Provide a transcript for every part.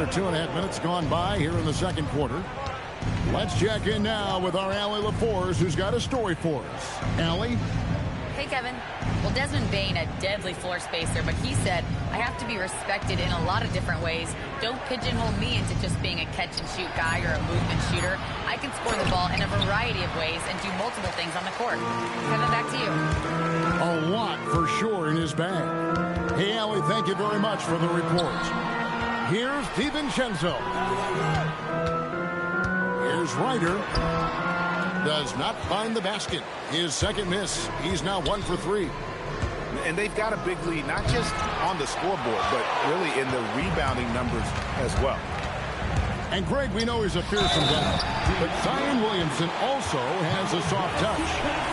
under 2.5 minutes gone by here in the second quarter. Let's check in now with our Allie LaForce, who's got a story for us. Allie? Hey, Kevin. Well, Desmond Bain, a deadly floor spacer, but he said, I have to be respected in a lot of different ways. Don't pigeonhole me into just being a catch-and-shoot guy or a movement shooter. I can score the ball in a variety of ways and do multiple things on the court. Kevin, back to you. A lot for sure in his bag. Hey, Allie, thank you very much for the report. Here's DiVincenzo. Here's Ryder. Does not find the basket. His second miss. He's now 1 for 3. And they've got a big lead, not just on the scoreboard, but really in the rebounding numbers as well. And Greg, we know he's a fearsome guy, but Zion Williamson also has a soft touch.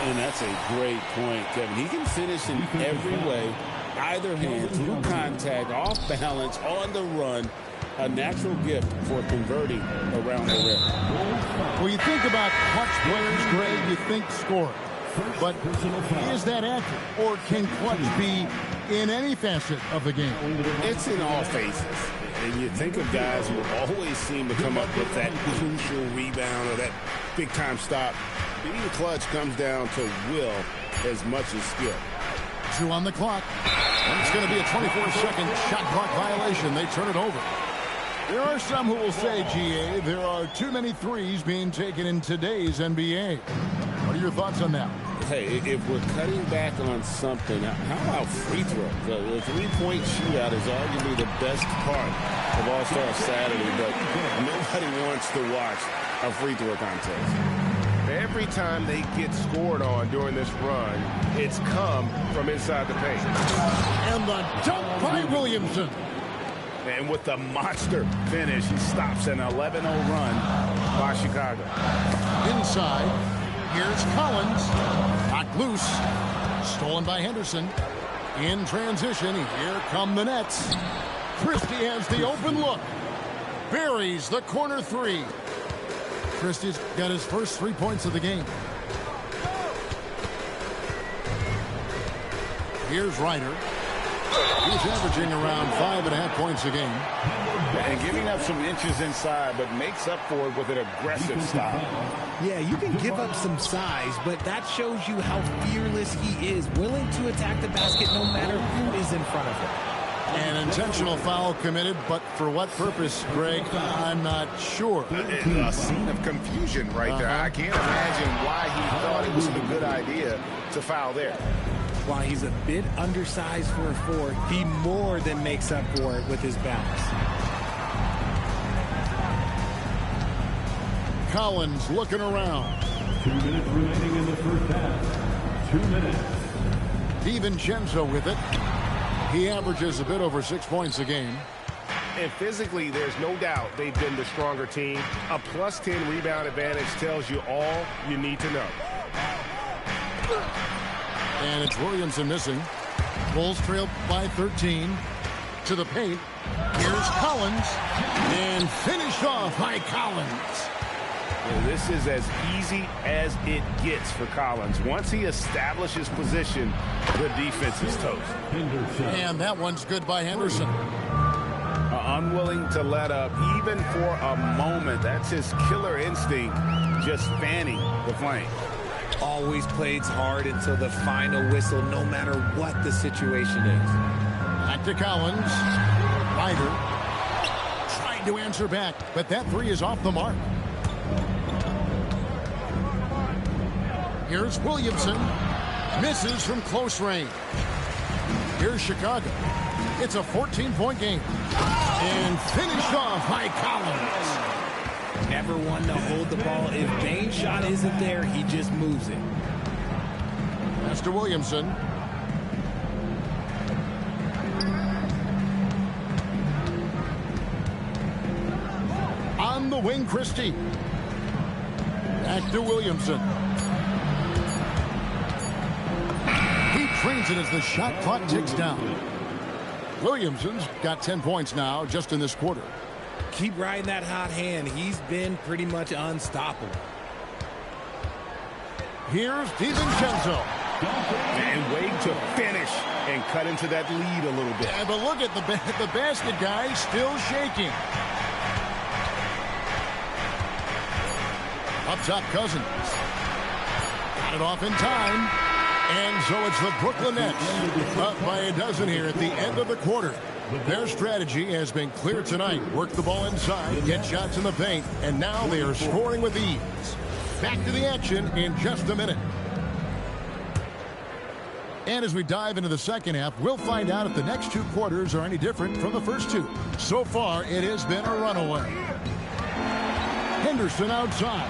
And that's a great point, Kevin. He can finish in every way, either hand, through contact, off balance, on the run. A natural gift for converting around the rim. When you think about clutch players, Greg, you think scoring. But is that accurate? Or can clutch be in any facet of the game? It's in all phases. And you think of guys who always seem to come up with that crucial rebound or that big-time stop. Being clutch comes down to will as much as skill. 2 on the clock. And it's going to be a 24-second shot clock violation. They turn it over. There are some who will say, GA, there are too many threes being taken in today's NBA. What are your thoughts on that? Hey, if we're cutting back on something, how about free throw? The three-point shootout is arguably the best part of All-Star Saturday, but nobody wants to watch a free throw contest. Every time they get scored on during this run, it's come from inside the paint. And the dunk by Williamson. And with the monster finish, he stops an 11-0 run by Chicago. Inside, here's Collins. Knocked loose. Stolen by Henderson. In transition, here come the Nets. Christie has the open look. Buries the corner 3. Christie's got his first 3 points of the game. Here's Ryder. He's averaging around 5.5 points a game. And giving up some inches inside, but makes up for it with an aggressive style. Yeah, you can give up some size, but that shows you how fearless he is, willing to attack the basket no matter who is in front of him. An intentional foul committed, but for what purpose, Greg? I'm not sure. A scene of confusion right there. I can't imagine why he thought it was a good idea to foul there. While he's a bit undersized for a 4, he more than makes up for it with his balance. Collins looking around. 2 minutes remaining in the first half. 2 minutes. DiVincenzo with it. He averages a bit over 6 points a game. And physically, there's no doubt they've been the stronger team. A +10 rebound advantage tells you all you need to know. And it's Williamson missing. Bulls trailed by 13. To the paint. Here's Collins. And finished off by Collins. Well, this is as easy as it gets for Collins. Once he establishes position, the defense is toast. And that one's good by Henderson. Unwilling to let up even for a moment. That's his killer instinct, just fanning the flame. Always plays hard until the final whistle, no matter what the situation is. Back to Collins. Ryder tried to answer back, but that 3 is off the mark. Here's Williamson. Misses from close range. Here's Chicago. It's a 14-point game. And finished off by Collins. Never one to hold the ball. If Bain's shot isn't there, he just moves it. Pass to Williamson. On the wing, Christie. Back to Williamson. He trains it as the shot clock ticks down. Williamson's got 10 points now just in this quarter. Keep riding that hot hand. He's been pretty much unstoppable. Here's DiVincenzo. And way to finish and cut into that lead a little bit. Yeah, but look at the basket guy still shaking. Up top, Cousins. Got it off in time. And so it's the Brooklyn Nets up by a dozen here at the end of the quarter. Their strategy has been clear tonight. Work the ball inside, get shots in the paint, and now they are scoring with ease. Back to the action in just a minute. And as we dive into the second half, we'll find out if the next two quarters are any different from the first two. So far, it has been a runaway. Henderson outside.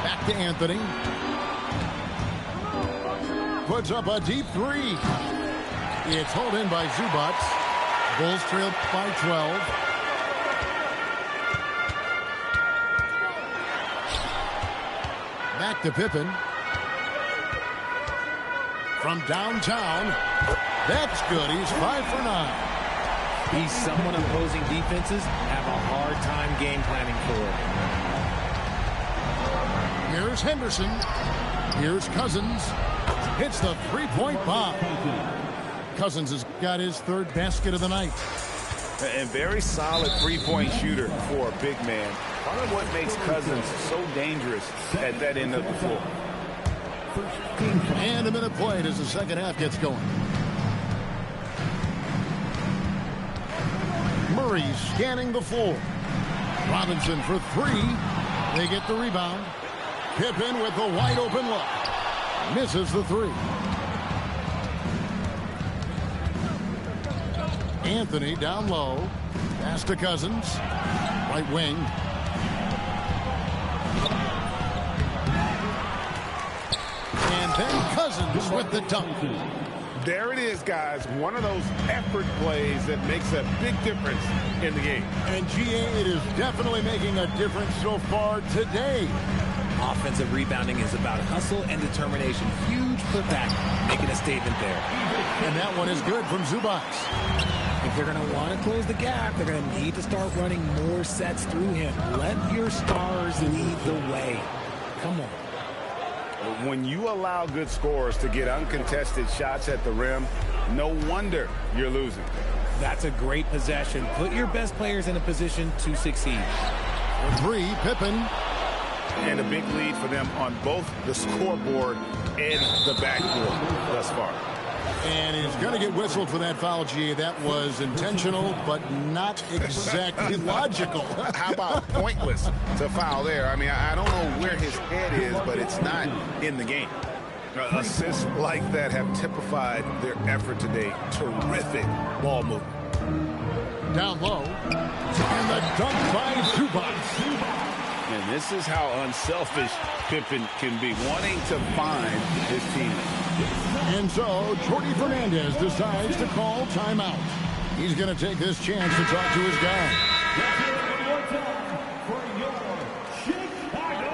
Back to Anthony. Puts up a deep three. It's hauled in by Zubac. Bulls trail by 12. Back to Pippen. From downtown. That's good. He's 5 for 9. He's someone opposing defenses have a hard time game planning for. Here's Henderson. Here's Cousins. Hits the three-point bomb. Cousins has got his third basket of the night. And very solid three-point shooter for a big man. Part of what makes Cousins so dangerous at that end of the floor. And a minute played as the second half gets going. Murray scanning the floor. Robinson for three. They get the rebound. Pippen with the wide open look. Misses the three. Anthony down low. Pass to Cousins. Right wing. And then Cousins with the dunk. There it is, guys. One of those effort plays that makes a big difference in the game. And GA, it is definitely making a difference so far today. Offensive rebounding is about hustle and determination. Huge putback, making a statement there. And that one is good from Zubac. If they're going to want to close the gap, they're going to need to start running more sets through him. Let your stars lead the way. Come on. When you allow good scorers to get uncontested shots at the rim, no wonder you're losing. That's a great possession. Put your best players in a position to succeed. For three, Pippen. And a big lead for them on both the scoreboard and the backboard thus far. And he's going to get whistled for that foul, GA. That was intentional, but not exactly logical. How about pointless to foul there? I mean, I don't know where his head is, but it's not in the game. Assists like that have typified their effort today. Terrific ball movement. Down low. And the dunk by Zubac. And this is how unselfish Pippen can be, wanting to find his team. And so Jordy Fernandez decides to call timeout. He's going to take this chance to talk to his guy. One more time for your Chicago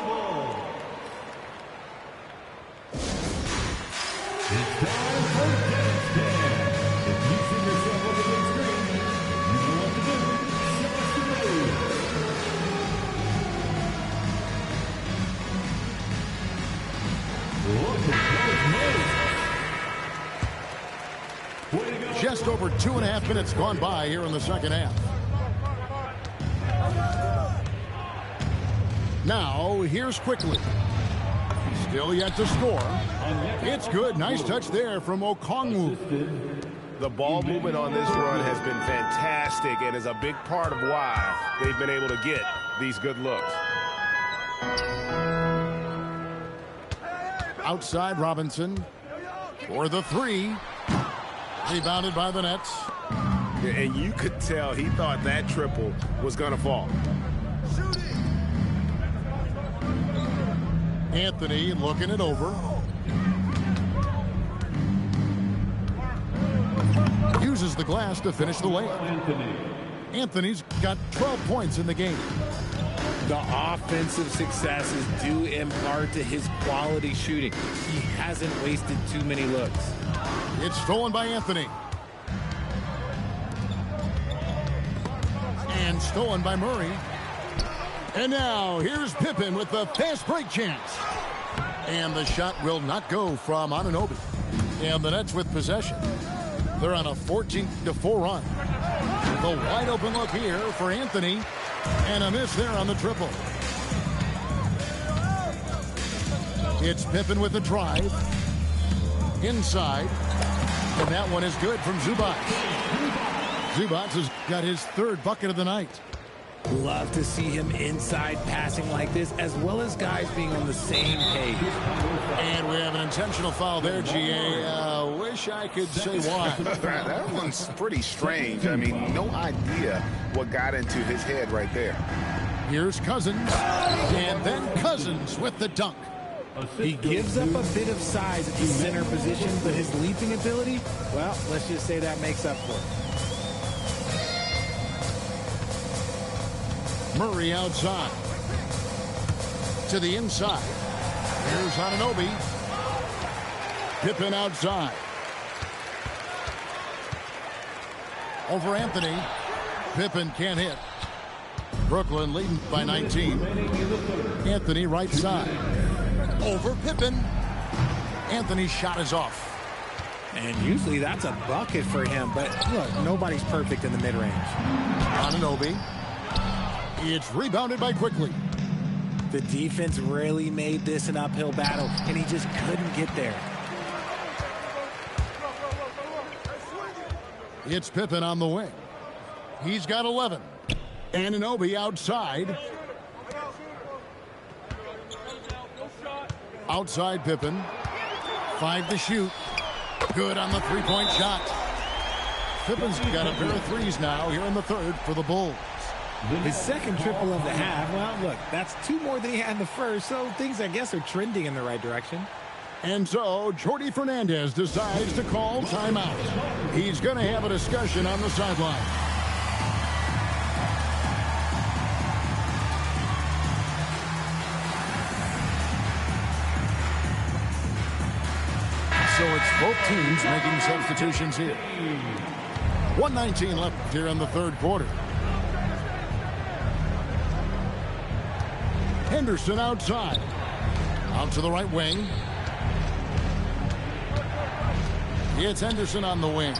Bulls. It's time for Dance Dance. If you see yourself on the big screen, you know what to do. Show us the move. Look at those moves. Way to go. Just over 2.5 minutes gone by here in the second half. Now, here's Quickly. Still yet to score. It's good. Nice touch there from Okongwu. The ball movement on this run has been fantastic and is a big part of why they've been able to get these good looks. Outside Robinson for the three. Rebounded by the Nets. And you could tell he thought that triple was going to fall. Anthony looking it over. Uses the glass to finish the layup. Anthony's got 12 points in the game. The offensive successes due in part to his quality shooting. He hasn't wasted too many looks. It's stolen by Anthony. And stolen by Murray. And now here's Pippen with the fast break chance. And the shot will not go from Anunoby. And the Nets with possession. They're on a 14-4 run. The wide open look here for Anthony. And a miss there on the triple. It's Pippen with the drive. Inside. And that one is good from Zubac. Zubac has got his third bucket of the night. Love to see him inside passing like this, as well as guys being on the same page. And we have an intentional foul there, GA. Wish I could say why. That one's pretty strange. I mean, no idea what got into his head right there. Here's Cousins. And then Cousins with the dunk. He gives up a bit of size at the center position, but his leaping ability, well, let's just say that makes up for it. Murray outside. To the inside. Here's Anunoby. Pippen outside. Over Anthony. Pippen can't hit. Brooklyn leading by 19. Anthony right side. Over Pippen. Anthony's shot is off. And usually that's a bucket for him, but look, nobody's perfect in the mid-range. Anunoby. It's rebounded by Quickly. The defense really made this an uphill battle, and he just couldn't get there. It's Pippen on the wing. He's got 11. Anunoby outside. Outside Pippen. 5 to shoot. Good on the three-point shot. Pippen's got a pair of threes now here in the third for the Bulls. His second triple of the half, well, look, that's 2 more than he had in the first, so things, I guess, are trending in the right direction. And so, Jordi Fernandez decides to call timeout. He's going to have a discussion on the sideline. So it's both teams making substitutions here. 1:19 left here in the third quarter. Henderson outside. Out to the right wing. It's Henderson on the wing.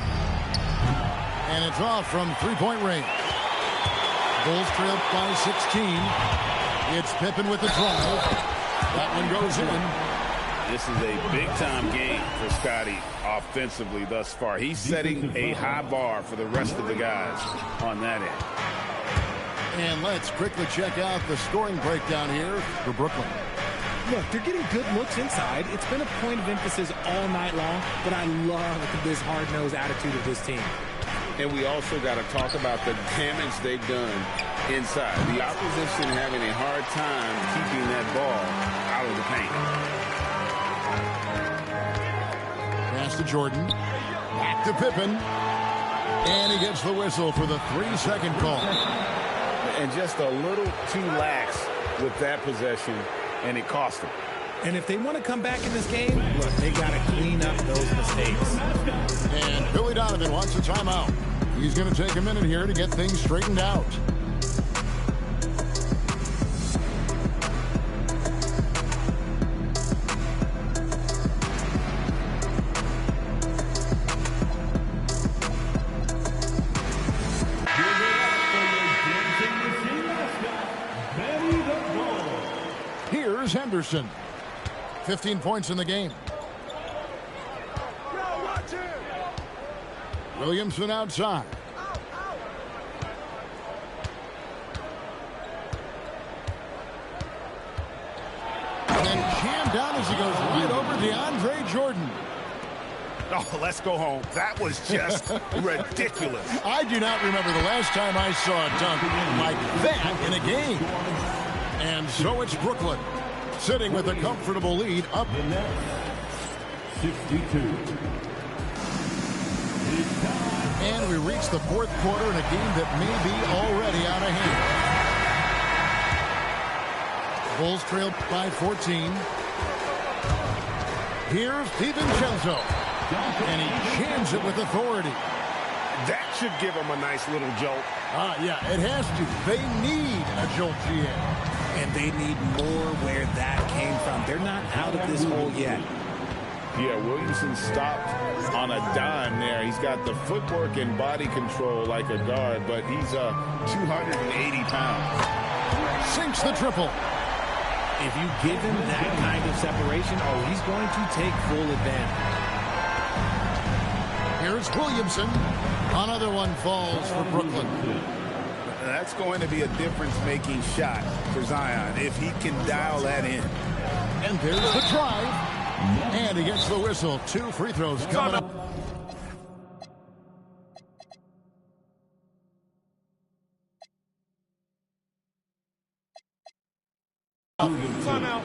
And it's off from three-point range. Bulls trail by 16. It's Pippen with the drive. That one goes in. This is a big-time game for Scotty offensively thus far. He's setting a high bar for the rest of the guys on that end. And let's quickly check out the scoring breakdown here for Brooklyn. Look, they're getting good looks inside. It's been a point of emphasis all night long, but I love this hard-nosed attitude of this team. And we also got to talk about the damage they've done inside. The opposition having a hard time keeping that ball out of the paint. Pass to Jordan. Back to Pippen. And he gets the whistle for the 3-second call. And just a little too lax with that possession, and it cost them. And if they want to come back in this game, look, they got to clean up those mistakes. And Billy Donovan wants a timeout. He's going to take a minute here to get things straightened out. Here's Henderson. 15 points in the game. Williamson outside. And jammed down as he goes right over DeAndre Jordan. Oh, let's go home. That was just ridiculous. I do not remember the last time I saw a dunk like that in a game. And so it's Brooklyn, sitting with a comfortable lead up. 62. And we reach the fourth quarter in a game that may be already out of hand. Bulls trail by 14. Here's DiVincenzo. And he jams it with authority. That should give them a nice little jolt. Yeah, it has to. They need a jolt, GA. And they need more where that came from. They're not out of this hole yet. Yeah, Williamson stopped on a dime there. He's got the footwork and body control like a guard, but he's 280 pounds. Sinks the triple. if you give him that kind of separation, he's going to take full advantage. Here's Williamson. Another one falls for Brooklyn. That's going to be a difference-making shot for Zion if he can dial that in. And there's the drive. And he gets the whistle. 2 free throws coming up.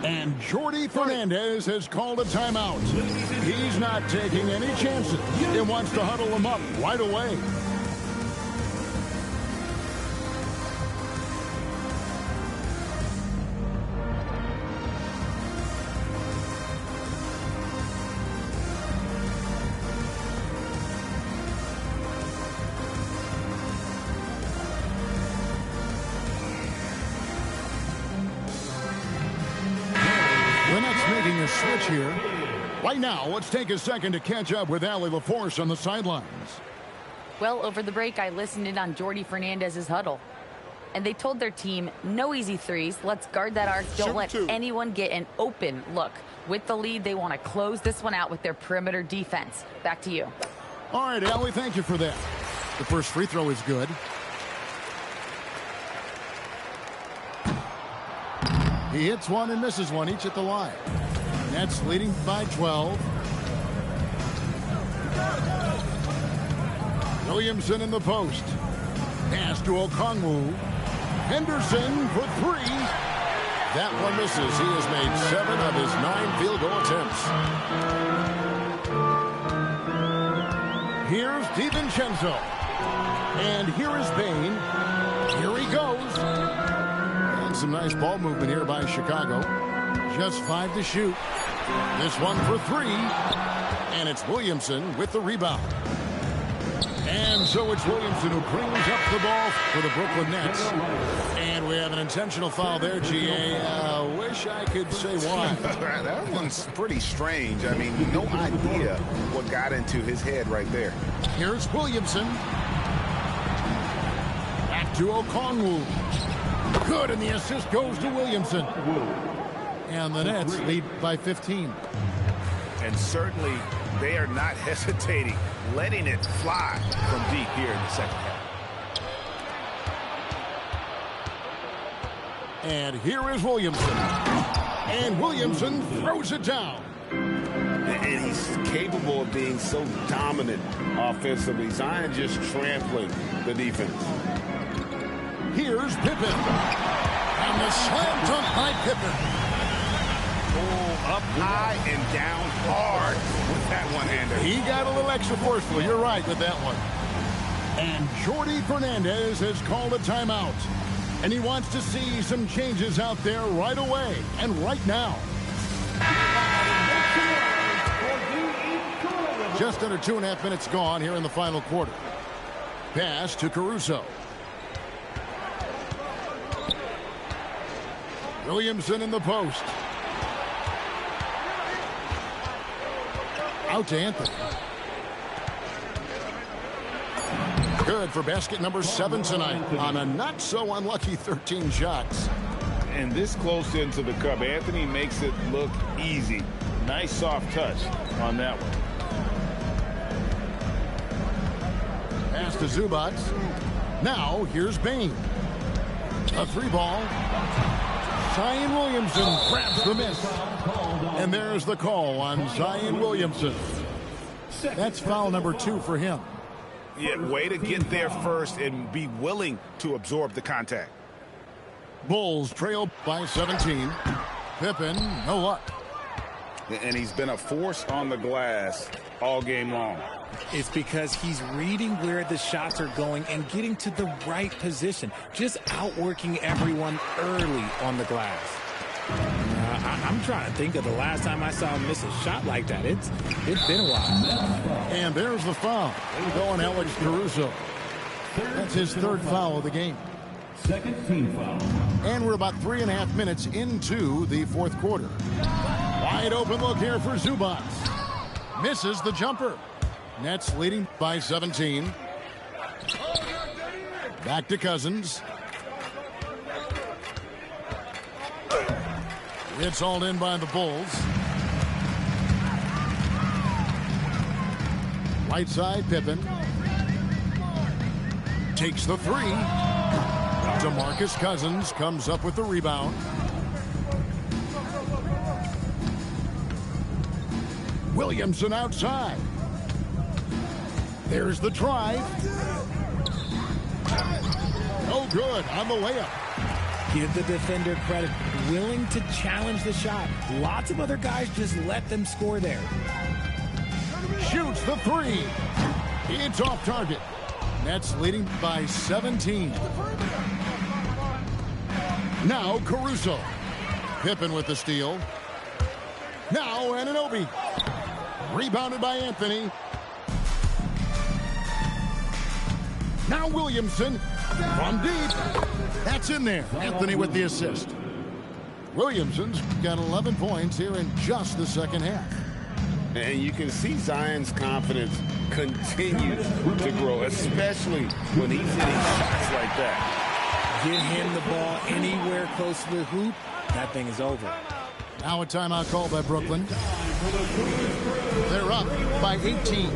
And Jordy Fernandez has called a timeout. He's not taking any chances. He wants to huddle him up right away. Making a switch here. Right now, let's take a second to catch up with Allie LaForce on the sidelines. Well, over the break, I listened in on Jordy Fernandez's huddle. And they told their team, no easy threes. Let's guard that arc. Don't let anyone get an open look. With the lead, they want to close this one out with their perimeter defense. Back to you. All right, Allie, thank you for that. The first free throw is good. He hits one and misses one, each at the line. Nets leading by 12. Williamson in the post. Pass to Okongwu. Henderson for 3. That one misses. He has made 7 of his 9 field goal attempts. Here's DiVincenzo. And here is Bain. Here he goes. Some nice ball movement here by Chicago. Just 5 to shoot. This one for 3. And it's Williamson with the rebound. And so it's Williamson who brings up the ball for the Brooklyn Nets. And we have an intentional foul there, GA. Wish I could say why. That one's pretty strange. I mean, no idea what got into his head right there. Here's Williamson. Back to Okongwu. Good, and the assist goes to Williamson. And the Nets lead by 15. And certainly they are not hesitating, letting it fly from deep here in the second half. And here is Williamson. And Williamson throws it down. And he's capable of being so dominant offensively. Zion just trampling the defense. Here's Pippen. And the slam dunk by Pippen. Oh, up high and down hard with that one-hander. He got a little extra forceful. You're right with that one. And Jordy Fernandez has called a timeout. And he wants to see some changes out there right away and right now. Just under 2.5 minutes gone here in the final quarter. Pass to Caruso. Williamson in the post. Out to Anthony. Good for basket number 7 tonight on a not so unlucky 13 shots. And this close into the cup, Anthony makes it look easy. Nice soft touch on that one. Pass to Zubac. Now here's Bain. A 3-ball. Zion Williamson grabs the miss. And there's the call on Zion Williamson. That's foul number 2 for him. Yeah, way to get there first and be willing to absorb the contact. Bulls trail by 17. Pippen, no luck. And he's been a force on the glass all game long. It's because he's reading where the shots are going and getting to the right position. Just outworking everyone early on the glass. I'm trying to think of the last time I saw him miss a shot like that. It's been a while. And there's the foul. Going Alex Caruso. That's his 3rd foul of the game. Second team foul. And we're about 3.5 minutes into the 4th quarter. Wide open look here for Zubac. Misses the jumper. Nets leading by 17. Back to Cousins. It's hauled in by the Bulls. Right side, Pippen. Takes the three. DeMarcus Cousins comes up with the rebound. Williamson outside. There's the drive. No good on the layup. Give the defender credit. Willing to challenge the shot. Lots of other guys just let them score there. Shoots the three. It's off target. Nets leading by 17. Now Caruso. Pippen with the steal. Now Anunoby. Rebounded by Anthony. Now Williamson from deep. That's in there. Anthony with the assist. Williamson's got 11 points here in just the second half. And you can see Zion's confidence continue to grow, especially when he's hitting shots like that. Get him the ball anywhere close to the hoop, that thing is over. Now a timeout call by Brooklyn. They're up by 18.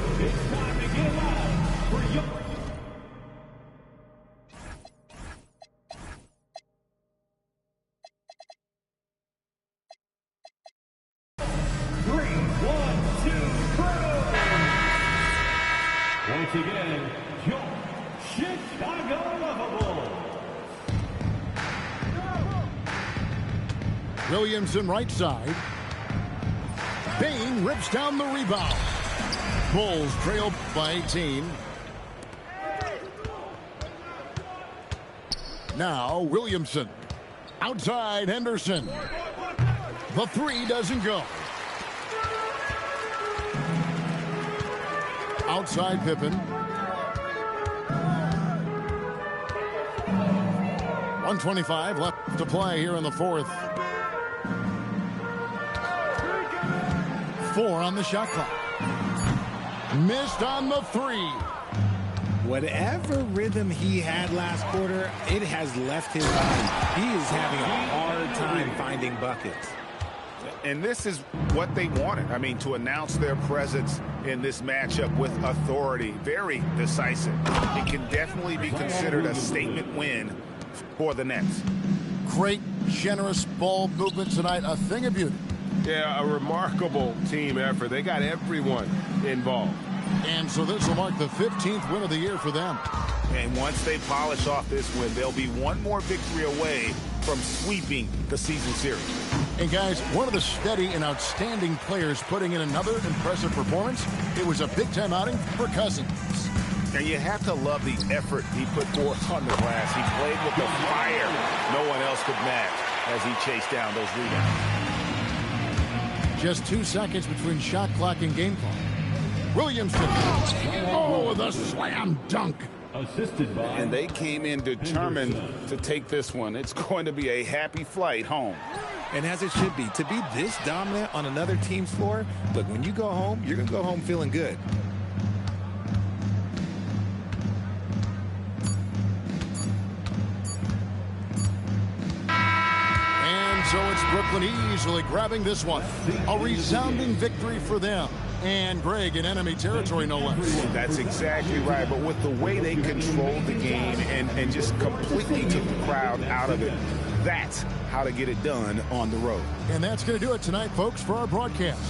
Once again, your Chicago Bulls. Williamson right side. Bain rips down the rebound. Bulls trail by 18. Now Williamson. Outside Henderson. The three doesn't go. Outside Pippen. 1:25 left to play here in the fourth. 4 on the shot clock. Missed on the three. Whatever rhythm he had last quarter, it has left his body. He is having a hard time finding buckets. And this is what they wanted. I mean, to announce their presence in this matchup with authority. Very decisive. It can definitely be considered a statement win for the Nets. Great, generous ball movement tonight. A thing of beauty. Yeah, a remarkable team effort. They got everyone involved. And so this will mark the 15th win of the year for them. And once they polish off this win, they'll be one more victory away from sweeping the season series. And guys, one of the steady and outstanding players putting in another impressive performance. It was a big-time outing for Cousins. And you have to love the effort he put forth on the glass. He played with the fire no one else could match as he chased down those rebounds. Just 2 seconds between shot clock and game clock. Williamson. Oh, the slam dunk. Assisted by... And they came in determined to take this one. It's going to be a happy flight home. And as it should be, to be this dominant on another team's floor, look, when you go home, you're going to go home feeling good. And so it's Brooklyn easily grabbing this one. A resounding victory for them. And Greg in enemy territory, no less. That's exactly right. But with the way they controlled the game and just completely took the crowd out of it, that's how to get it done on the road. And that's going to do it tonight, folks, for our broadcast.